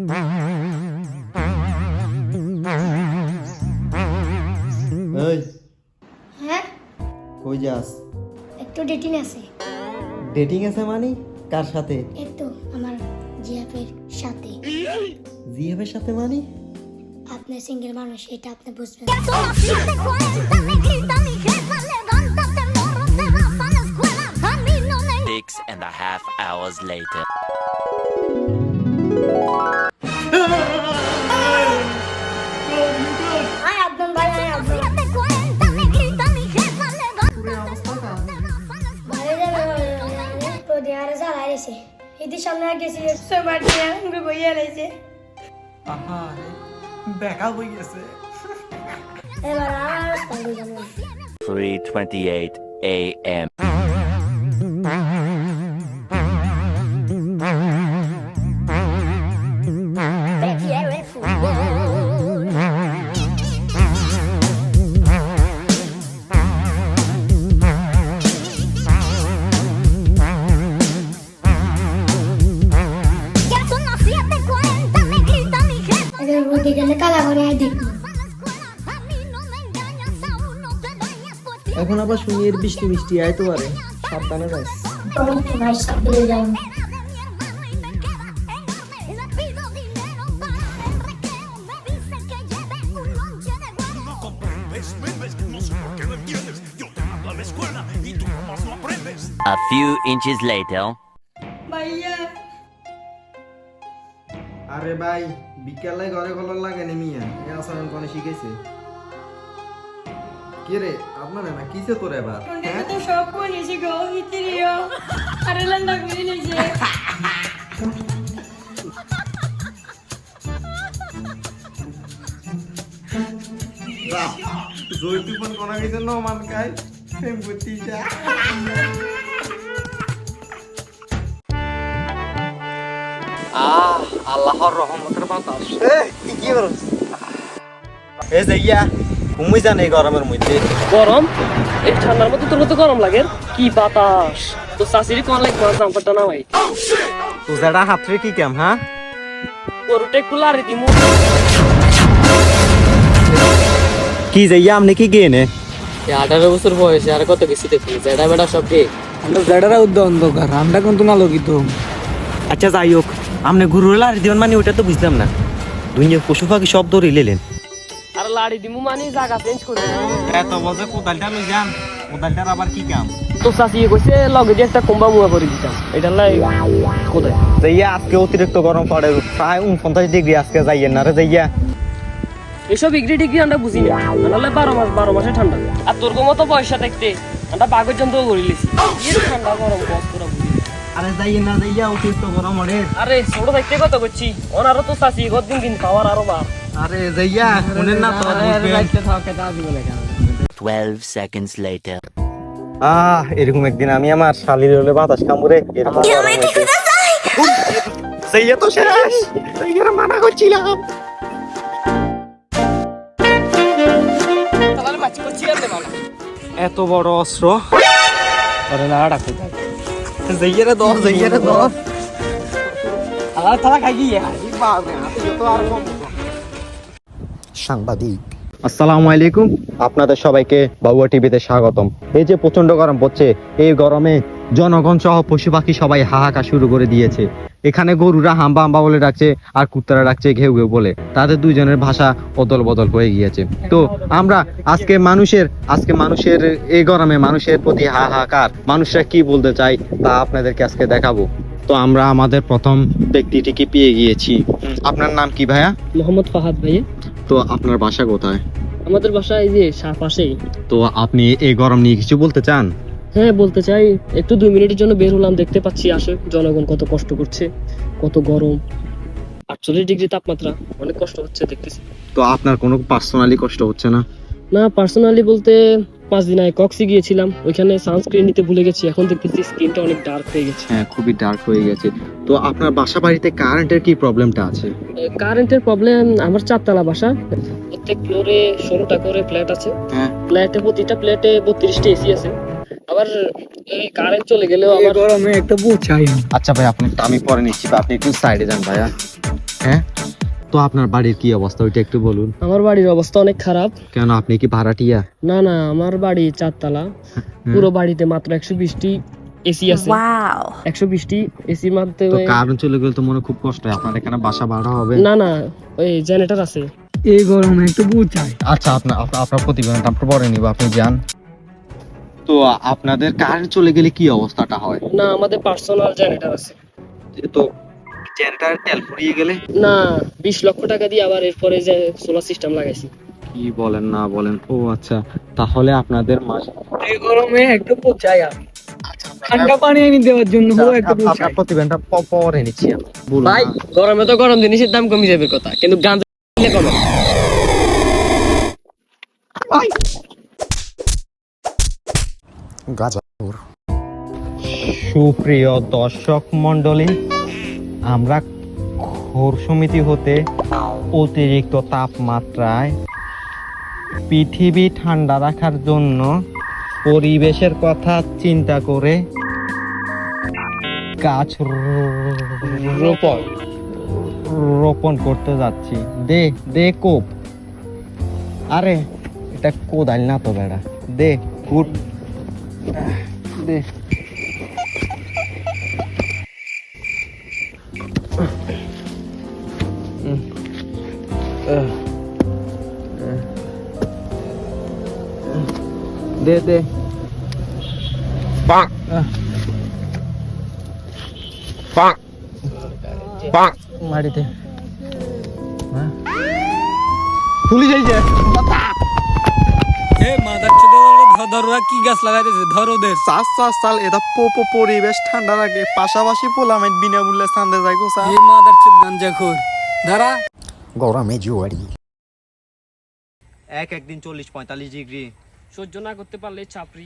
এই হ্যাঁ কই যাস? একটু ডেটিং আছে। ডেটিং আছে মানে কার সাথে? একটু আমার জিএফের সাথে। জিএফের সাথে মানে? আপনি সিঙ্গেল মানুষ, এটা আপনি বুঝবেন। 6.5 hours later. আয় আদনান ভাই, আয় আদনান। তো দেয়ারে জ্বালা এসে ঈদের সামনে গেছি, সবার দিয়ে আমাকে বইয়া লাইছে। আহা দেখা হয়ে গেছে। এবার আর পাগল জানা 3:28 a.m. এদের বুদ্ধি গেলে কালা করে দেখবো। এখন আবার শুনি এর বৃষ্টি মিষ্টি আইতে পারে, সাবধানে যাস। ভাই সাথে যাই। A few inches later. ভাইয়া আরে ভাই বিকেলে ঘরে খোলার লাগে নি মিয়া, এ আসারণ কোনে শিখেছে? কি রে আপনারা না কিসে তোর এবার? তোকে তো সব কোনেছি গো ইতিরিও আরে লন্ডা করে নিছে। জয়তুপন কোনা গেছে ন মান কাই প্রেম করতে যা। আল্লাহর রহমতের বাতাস। এই কি করছ? এই যে ইয়া ঘুমাই জানে গরমের মধ্যে। গরম এই ঠান্ডার মধ্যে তোর তো গরম লাগে কি বাতাস তো চাষিরি কোন লাগে মাছ দাম পাটা না ভাই তো যেটা হাতরে কি কাম হ্যাঁ? গরুটা একটু লারি দিমু কি যে ইয়া আমনে কি গেনে? 18 বছর বয়সে আর কত কিছু দেখি জেডা বেডা সব গে আমরা জেডারা অন্ধকার, আমরা কিন্তু না লোকিত। আচ্ছা যাই হোক, আমনে ঘুরুলা আর দিওন মানে ওটা তো বুঝলাম না। দুনিয়া পশু পাখি সব ধরে লেলেন। আর লাড়ি দিমু মানে জায়গা চেঞ্জ করে এত বজে কোদালটা লই যান, কোদালটার আবার কি কাম? তো চাষি কইছে লগে দিয়ে একটা কোম্বা মুয়া করে দিতাম এটা লাই কোথায় যাইয়া আজকে অতিরিক্ত গরম পড়ে, প্রায় 49 ডিগ্রি আজকে যাইয়েন না রে যাইয়া। এসব ডিগ্রি আমরা বুঝি না নাহলে 12 মাসে ঠান্ডা আর তোর মতো পয়সা দেখতে আমরা বাগের জন্য করে লিছি ঠান্ডা গরম কষ্ট করে বুঝি আরে যাইয়েন না যাইয়া অতিরিক্ত গরম পড়ে। আরে ছোট থাকতে কত করছি ওনারও তো চাষি দিন খাওয়ার আরো বার আরে যাইয়া শুনেন না তো বুঝবেন। 12 seconds later. এরকম একদিন আমি আমার শালির হলে বাতাস কামড়ে এরকম যাইয়া তো শেষ, যাইয়া মানা করছিলাম। তাহলে মাছি করছি আর দেব না এত বড় অস্ত্র আরে না ডাকো যাইয়ারে দর যাইয়ারে দর। আর তারা খাই গিয়ে সাংবাদিক আসসালামু আলাইকুম, আপনাদের সবাইকে বাবুয়া টিভিতে স্বাগতম। এই যে প্রচন্ড গরম পড়ছে, এই গরমে জনগণ সহ পশু পাখি সবাই হাহাকার শুরু করে দিয়েছে। এখানে গরুরা হাম্বা হাম্বা বলে ডাকছে আর কুত্তারা ডাকছে ঘেউ ঘেউ বলে। তাদের দুইজনের ভাষা অদল বদল হয়ে গিয়েছে। তো আমরা আজকে মানুষের এই গরমে মানুষের প্রতি হাহাকার, মানুষরা কি বলতে চায় তা আপনাদেরকে আজকে দেখাবো। তো আমরা আমাদের প্রথম ব্যক্তিটিকে পেয়ে গিয়েছি। আপনার নাম কি ভাইয়া? মোহাম্মদ ফাহাদ ভাই। তো আপনার বাসা কোথায়? আমাদের বাসা এই যে পাশেই। তো আপনি এই গরম নিয়ে কিছু বলতে চান? হ্যাঁ বলতে চাই, একটু 2 মিনিটের জন্য বের হলাম, দেখতে পাচ্ছি আসে জনগণ কত কষ্ট করছে, কত গরম, 48 ডিগ্রি তাপমাত্রা, অনেক কষ্ট হচ্ছে দেখতেছি। তো আপনার কোনো পার্সোনালি কষ্ট হচ্ছে না? না পার্সোনালি বলতে 5 দিন আগে কক্সে গিয়েছিলাম, ওইখানে সানস্ক্রিন নিতে ভুলে গেছি, এখন দেখতেছি স্কিনটা অনেক ডার্ক হয়ে গেছে। হ্যাঁ খুবই ডার্ক হয়ে গেছে। তো আপনার বাসা বাড়িতে কারেন্টের কি প্রবলেমটা আছে? কারেন্টের প্রবলেম, আমার 4 তলা বাসা, প্রত্যেক ফ্লোরে 16টা করে ফ্ল্যাট আছে। হ্যাঁ প্রতিটা ফ্ল্যাটে 32টা এসি আছে। আবার এই কারেন্ট চলে গেলেও আবার গরমে একটা বুঝাই। আচ্ছা ভাই, আমি পরে নিচ্ছি, আপনি একটু সাইডে যান ভাইয়া। হ্যাঁ তো আপনার বাড়ির কি অবস্থা ওইটা একটু বলুন। আমার বাড়ির অবস্থা অনেক খারাপ। কেন, আপনি কি ভাড়াটিয়া? না না, আমার বাড়ি 4 তলা। পুরো বাড়িতে মাত্র 120টি এসি আছে। 120টি এসির তো মাধ্যমে। কারেন্ট চলে গেলে তো মনে খুব কষ্ট হয়, আপনার এখানে বাসা ভাড়া হবে? না না, ওই জেনারেটর আছে। এই গরমে একটু বুঝাই। আচ্ছা, আপনার প্রতিবেদনটা আমরা পরে নিব, আপনি যান। তো আপনাদের কারেন্ট চলে গেলে কি অবস্থাটা হয়? না, আমাদের পার্সোনাল জেনারেটর আছে। তো জেনারেটর তেল ফুরিয়ে গেলে? না, 20 লক্ষ টাকা দিয়ে আবার এরপরে যে সোলার সিস্টেম লাগাইছি। কি বলেন না বলেন। ও আচ্ছা, তাহলে আপনাদের মাস এই গরমে একটু বুঝাই আমি। ঠান্ডা পানি এনে দেওয়ার জন্য হলো একটু বুঝাই। আপনার প্রতিবেদনটা পরে নিচ্ছি আমি। বলুন ভাই, না। গরমে তো গরম জিনিসের দাম কমে যাবে কথা, কিন্তু গাঁজা খেলে কমে না। সুপ্রিয় দর্শক মণ্ডলী, আমরা ঘোর সমিতি হতে অতিরিক্ত তাপমাত্রায় পৃথিবী ঠান্ডা রাখার জন্য পরিবেশের কথা চিন্তা করে গাছ রোপণ করতে যাচ্ছি। দে দে কোপ। আরে এটা কোদাল না তো বেড়া, দে গুড দে। দে দে পাক পাক পাক মারি দে। পুলিশ আইছে। এ মাদার চোদা ধররা কি গাছ লাগাইতেছে, ধর ওদের। চাল এটা পরিবেশ ঠান্ডা রাখে, পাশাপাশি পোলামাইন বিনামূল্যে স্থানে যায় গো এ মাদার চোদ গাঞ্জাখোর দাঁড়া। গরমে জুয়ারি একদিন 40-45 ডিগ্রি সহ্য না করতে পারলে চাপড়ি।